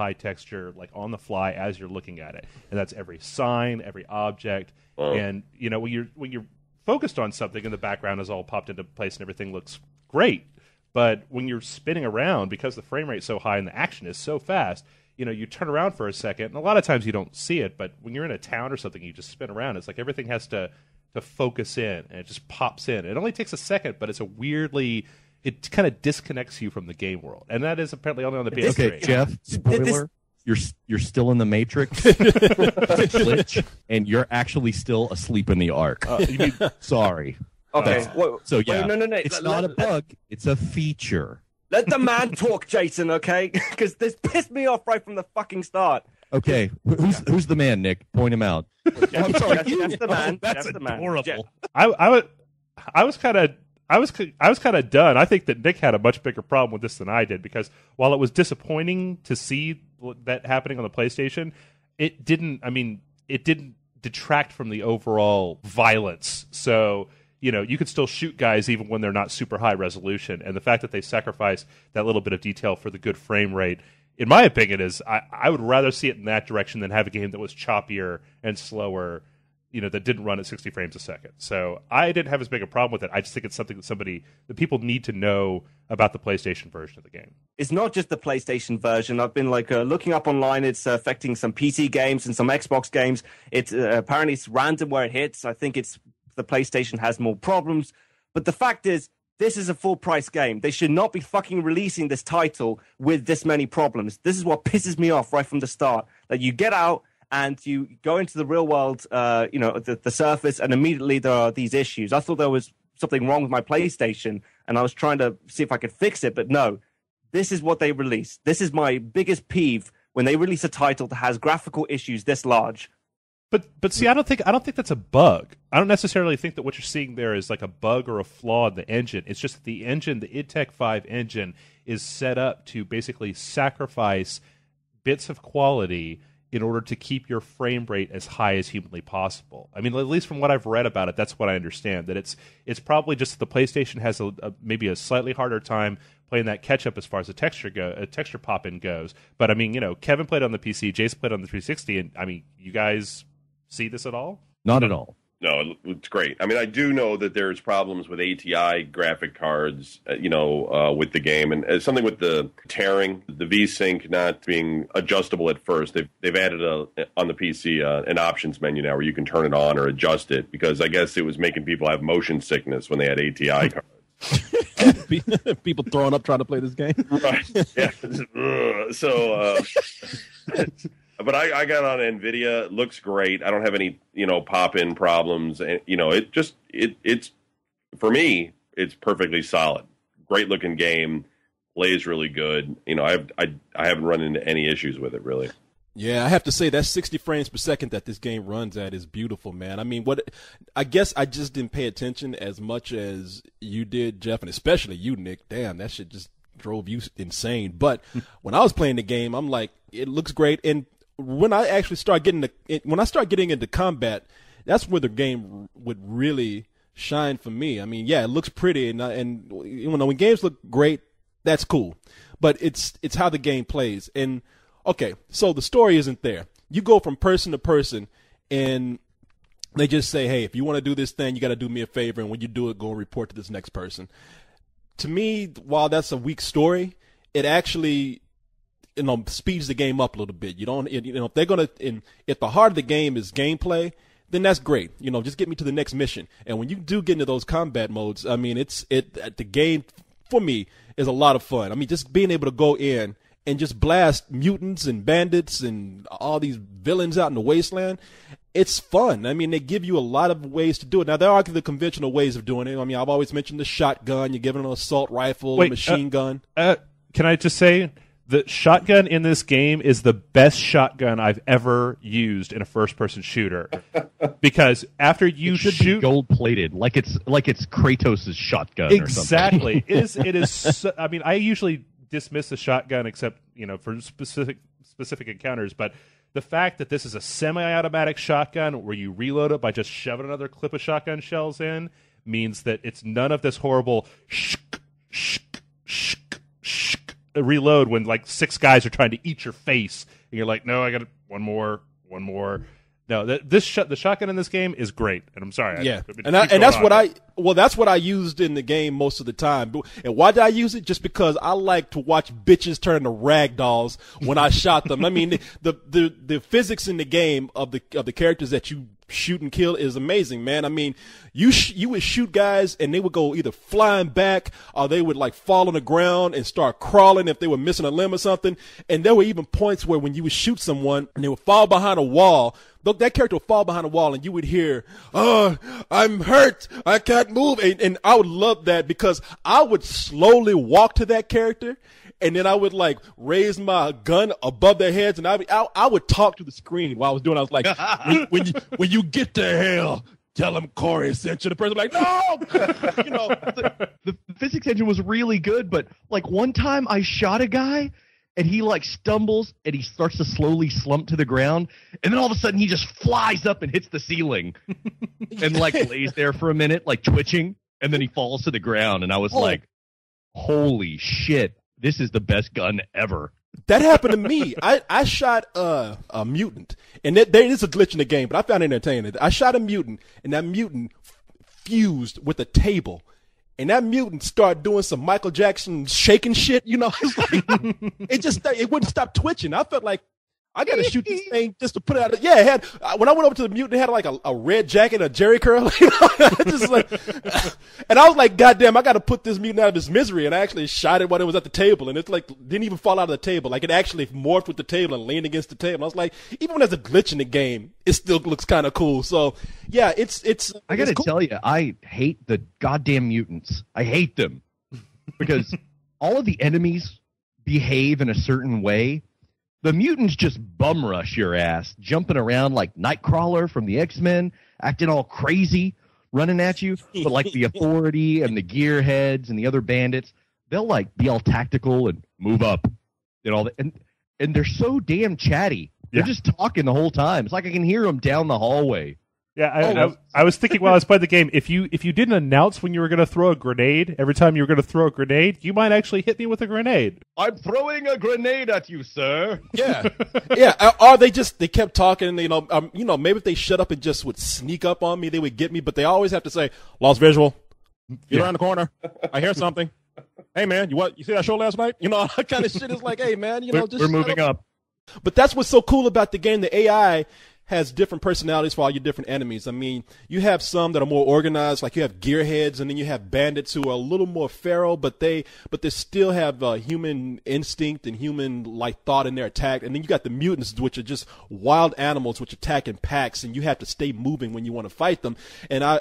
high texture, like on the fly as you're looking at it, and that's every sign, every object, and when you're focused on something and the background is all popped into place and everything looks great, but when you're spinning around, because the frame rate's so high and the action is so fast, you turn around for a second, and a lot of times you don't see it, but when you're in a town or something, you just spin around. It's like everything has to focus in, and it just pops in. It only takes a second, but it's it kind of disconnects you from the game world, and that is apparently only on the PS3. Okay, Jeff, spoiler, you're still in the Matrix, glitch, and you're actually still asleep in the Ark. Sorry. Okay. So yeah, no. It's not a bug. It's a feature. Let the man talk, Jason, okay? Because this pissed me off right from the fucking start. Okay, who's the man, Nick? Point him out. I'm sorry, that's the man. That's the man. adorable. I was kind of done. I think that Nick had a much bigger problem with this than I did, because while it was disappointing to see that happening on the PlayStation, it didn't detract from the overall violence. So, you could still shoot guys even when they're not super high resolution. And the fact that they sacrifice that little bit of detail for the good frame rate, in my opinion, is I would rather see it in that direction than have a game that was choppier and slower, that didn't run at 60 frames a second. So I didn't have as big a problem with it. I just think it's something that people need to know about the PlayStation version of the game. It's not just the PlayStation version. I've been looking up online. It's affecting some PC games and some Xbox games. It's apparently it's random where it hits. I think it's the PlayStation has more problems. But the fact is, this is a full-price game. They should not be fucking releasing this title with this many problems. This is what pisses me off right from the start. That you get out and you go into the real world, the surface, and immediately there are these issues. I thought there was something wrong with my PlayStation, and I was trying to see if I could fix it, but no. This is what they release. This is my biggest peeve, when they release a title that has graphical issues this large. But see, I don't think that's a bug. I don't necessarily think that what you're seeing there is like a bug or a flaw in the engine. It's just that the engine, the id Tech 5 engine, is set up to basically sacrifice bits of quality in order to keep your frame rate as high as humanly possible. I mean, at least from what I've read about it, that's what I understand. That it's probably just that the PlayStation has maybe a slightly harder time playing that catch-up as far as the texture pop-in goes. But I mean, Kevin played on the PC, Jason played on the 360, and I mean, you guys see this at all? Not at all. No, it's great. I mean, I do know that there's problems with ATI graphic cards, with the game, and something with the tearing, the VSync not being adjustable at first. They've added on the PC an options menu now where you can turn it on or adjust it, because I guess it was making people have motion sickness when they had ATI cards. People throwing up trying to play this game. Right. Yeah. So. But I got on NVIDIA. It looks great. I don't have any, pop-in problems. And, it's for me, it's perfectly solid. Great looking game, plays really good. I haven't run into any issues with it really. Yeah, I have to say that 60 frames per second that this game runs at is beautiful, man. I mean, I guess I just didn't pay attention as much as you did, Jeff, and especially you, Nick. Damn, that shit just drove you insane. But when I was playing the game, I'm like, it looks great. And when I actually start getting into combat, that's where the game would really shine for me. I mean, yeah, it looks pretty, and when games look great, that's cool. But it's how the game plays. And okay, so the story isn't there. You go from person to person, and they just say, hey, if you want to do this thing, you got to do me a favor, and when you do it, go and report to this next person. To me, while that's a weak story, it actually speeds the game up a little bit. If they're gonna, if the heart of the game is gameplay, then that's great. Just get me to the next mission. And when you do get into those combat modes, I mean, the game for me is a lot of fun. I mean, just being able to go in and just blast mutants and bandits and all these villains out in the wasteland, it's fun. I mean, they give you a lot of ways to do it. Now, there are the conventional ways of doing it. I mean, I've always mentioned the shotgun. You're given an assault rifle, a machine gun. Can I just say, the shotgun in this game is the best shotgun I've ever used in a first-person shooter, because after you shoot, gold-plated, like it's Kratos' shotgun. Exactly. Or something. It is. So, I mean, I usually dismiss the shotgun except for specific encounters, but the fact that this is a semi-automatic shotgun where you reload it by just shoving another clip of shotgun shells in means that it's none of this horrible shk, shk, shk, shk reload when like 6 guys are trying to eat your face, and you're like, no, I got one more. No, the shotgun in this game is great, and I'm sorry. That's what I used in the game most of the time. And why did I use it? Just because I like to watch bitches turn to rag dolls when I shot them. I mean, the physics in the game of the characters that you shoot and kill is amazing, man. I mean, you would shoot guys and they would go either flying back or they would like fall on the ground and start crawling if they were missing a limb or something. And there were even points where when you would shoot someone and they would fall behind a wall, that character would fall behind a wall and you would hear, "Oh, I'm hurt. I can't move." And I would love that because I would slowly walk to that character and then I would like raise my gun above their heads and I would talk to the screen while I was doing it. I was like, when you get to hell, tell him Corey sent you. The person was like, no! You know, the physics engine was really good, but like one time I shot a guy and he like stumbles and he starts to slowly slump to the ground. And then all of a sudden he just flies up and hits the ceiling and like lays there for a minute, like twitching. And then he falls to the ground. And I was like, holy shit, this is the best gun ever. That happened to me. I shot a mutant, and there is a glitch in the game, but I found it entertaining. I shot a mutant, and that mutant fused with a table, and that mutant started doing some Michael Jackson shaking shit. You know, it's like, it wouldn't stop twitching. I felt like I got to shoot this thing just to put it out. Yeah, it had, when I went over to the mutant, it had like a red jacket, a Jerry curl. You know? Just like, and I was like, God damn, I got to put this mutant out of his misery. And I actually shot it while it was at the table. And it's like, didn't even fall out of the table. Like it actually morphed with the table and leaned against the table. And I was like, even when there's a glitch in the game, it still looks kind of cool. So yeah, it's I got to cool. tell you, I hate the goddamn mutants. I hate them because all of the enemies behave in a certain way. The mutants just bum rush your ass, jumping around like Nightcrawler from the X-Men, acting all crazy, running at you. But like the Authority and the Gearheads and the other bandits, they'll like be all tactical and move up and all that. And they're so damn chatty. They're just talking the whole time. It's like I can hear them down the hallway. Yeah, I was thinking while I was playing the game, if you didn't announce when you were going to throw a grenade, every time you were going to throw a grenade, you might actually hit me with a grenade. I'm throwing a grenade at you, sir. Yeah, yeah. Or they kept talking. You know, maybe if they shut up and just would sneak up on me, they would get me. But they always have to say, "Lost visual. You're around the corner. I hear something. Hey man, you see that show last night? You know, that kind of shit is like, hey man, you know, we're moving up." But that's what's so cool about the game. The AI has different personalities for all your different enemies. I mean, you have some that are more organized, like you have gearheads, and then you have bandits who are a little more feral, but they still have human instinct and human like thought in their attack. And then you got the mutants, which are just wild animals which attack in packs, and you have to stay moving when you want to fight them. And I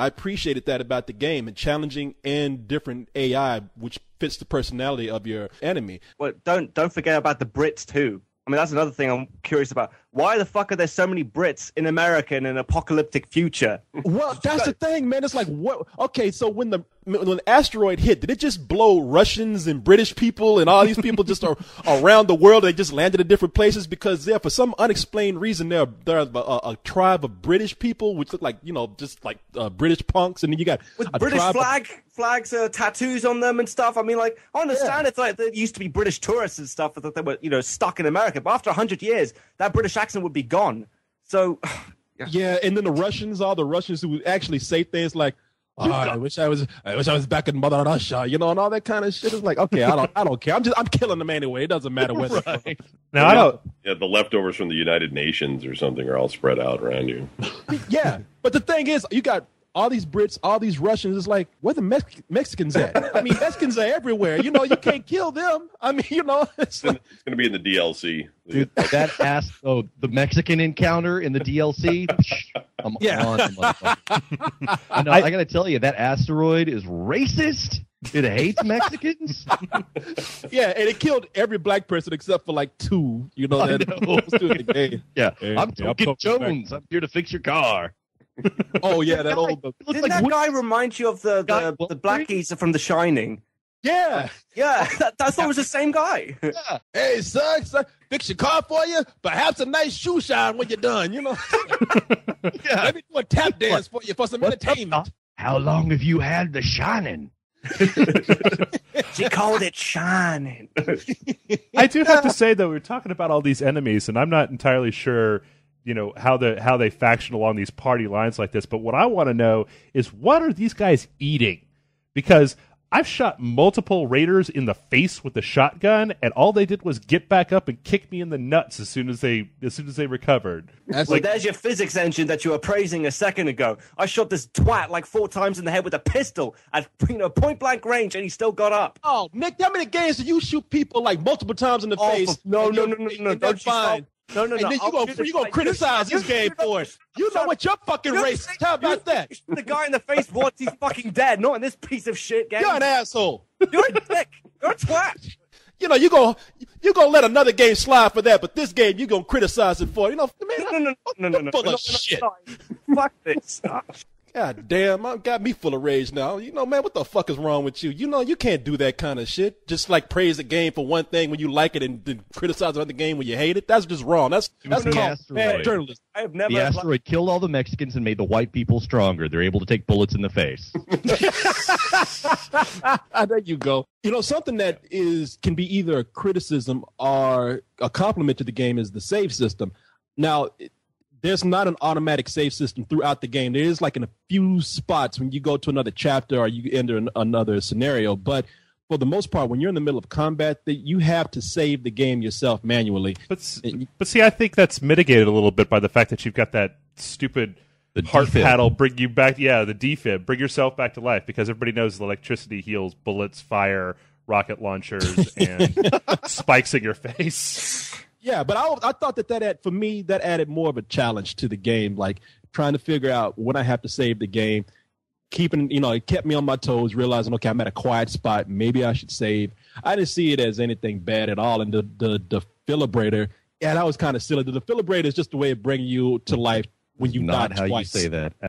appreciated that about the game, and challenging and different AI, which fits the personality of your enemy. Well, don't forget about the Brits too. I mean, that's another thing I'm curious about. Why the fuck are there so many Brits in America in an apocalyptic future? Well, that's the thing, man. It's like, what? Okay, so when the asteroid hit, did it just blow Russians and British people and all these people just are around the world? They just landed in different places because there, for some unexplained reason, there are a tribe of British people which look like, you know, just like British punks, and then you got with British flags, tattoos on them and stuff. I mean, like, I understand it's like there used to be British tourists and stuff that they were, you know, stuck in America, but after 100 years, that British accent would be gone. So, yeah, and then the Russians who would actually say things like, "Oh, I wish I was back in Mother Russia," you know, and all that kind of shit. Is like, okay, I don't care. I'm killing them anyway. It doesn't matter where. Right. Now I don't. Yeah, the leftovers from the United Nations or something are all spread out around you. Yeah, but the thing is, you got all these Brits, all these Russians. It's like, where the Mexicans at? I mean, Mexicans are everywhere. You know, you can't kill them. I mean, you know, it's going to be in the DLC. Dude, the Mexican encounter in the DLC. I'm on, motherfucker. I got to tell you, that asteroid is racist. It hates Mexicans. Yeah, and it killed every black person except for like 2. You know, that was doing the game. Yeah, I'm Token Jones. I'm here to fix your car. Oh yeah, that old. Didn't that guy remind you of the black geezer from The Shining? Yeah, yeah. I thought it was the same guy. Yeah. Hey, son, fix your car for you. Perhaps a nice shoe shine when you're done. You know. Yeah. Let me do a tap dance for you for some entertainment. How long have you had The Shining? She called it shining. I do have to say, though, we're talking about all these enemies, and I'm not entirely sure, how they faction along these party lines like this. But what I want to know is, what are these guys eating? Because I've shot multiple raiders in the face with the shotgun, and all they did was get back up and kick me in the nuts as soon as they recovered. Well, there's your physics engine that you were praising a second ago. I shot this twat like 4 times in the head with a pistol at point blank range, and he still got up. Oh, Nick, how many games do you shoot people like multiple times in the face? No. That's fine. No. And then you gonna criticize this game for it. You know what your fucking race is. How about that? The guy in the face once, he's fucking dead. Not in this piece of shit game. You're an asshole. You're a dick. You're a twat. You gonna let another game slide for that, but this game you gonna criticize it for. Man, No. full of shit. Fuck this. God damn, got me full of rage now. Man, what the fuck is wrong with you? You can't do that kind of shit. Just like praise the game for one thing when you like it and then criticize another game when you hate it. That's just wrong. That's called bad journalism. I have never. The asteroid killed all the Mexicans and made the white people stronger. They're able to take bullets in the face. There you go. Something that can be either a criticism or a compliment to the game is the save system. Now, there's not an automatic save system throughout the game. There is like in a few spots when you go to another chapter or you enter another scenario. But for the most part, when you're in the middle of combat, you have to save the game yourself manually. But see, I think that's mitigated a little bit by the fact that you've got that stupid heart paddle bring you back. Yeah, the defib, bring yourself back to life, because everybody knows the electricity heals bullets, fire, rocket launchers, and spikes in your face. Yeah, but I thought that for me, that added more of a challenge to the game, like trying to figure out when I have to save the game, it kept me on my toes, realizing, okay, I'm at a quiet spot. Maybe I should save. I didn't see it as anything bad at all. And the defibrillator, that was kind of silly. The defibrillator is just a way of bringing you to life when you die twice. Not how you say that.